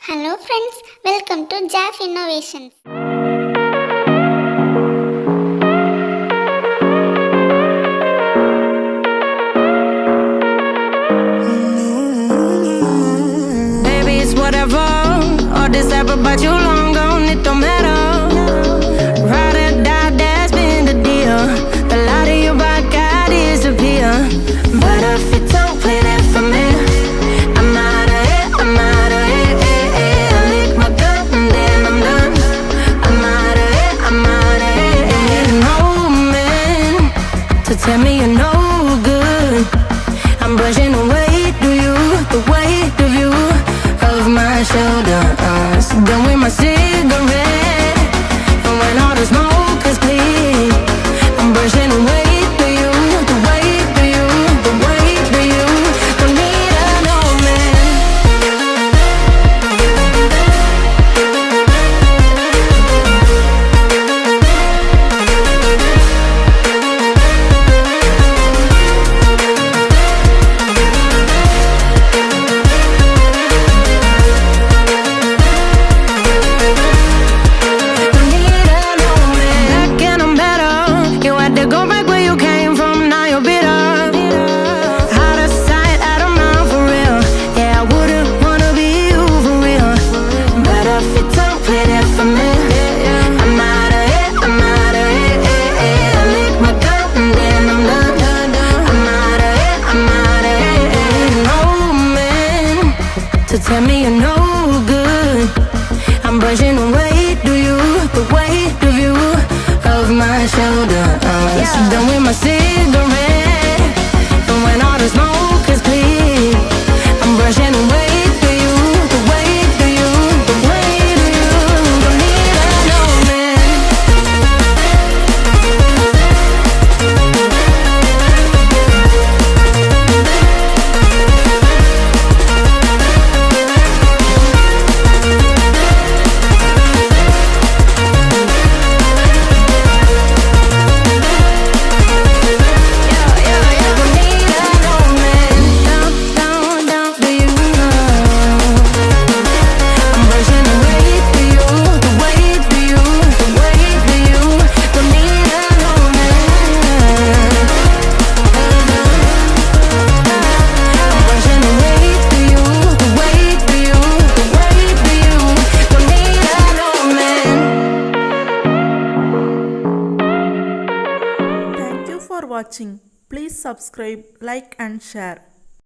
Hello friends, welcome to JAF Innovations. Baby, it's whatever. All this ever about you long gone, it don't matter. Ride or die, that's been the deal. The light of your body got disappear. But if you don't play that for me, I'm out of it, I'm out of it. I lick my gun and then I'm done. I'm out of it, I'm out of it. You need an old man to tell me you're no good. I'm brushing away, do you, the weight of you of my shoulders. Done with my cigarette, and when all the smoke is clear, I'm brushing away, do you, the weight of you, the weight of you. Don't need an old man. Don't need an old man. Back and I'm better. You had to go back where you came from, now you're bitter. Out of sight, out of mind for real. Yeah, I wouldn't wanna be you for real. But if you don't play that for me, I'm out of it, I'm out of it. I lick my gun and then I'm done. I'm out of it, I'm out of it. An old man to tell me you're no good. I'm brushing away, do you, the weight of you of my shoulders. Done with my cigarette, and when all the smoke is clear, I'm brushing away, do you, the weight of you, the weight of you. Don't need an old man. Don't need an old man. Down, do you know? I'm brushing away for you, the weight for you, the weight for you. Don't need an old man. I'm brushing away for you, the weight for you, the weight for you. Don't need an old man. Thank you for watching. Please subscribe, like and share.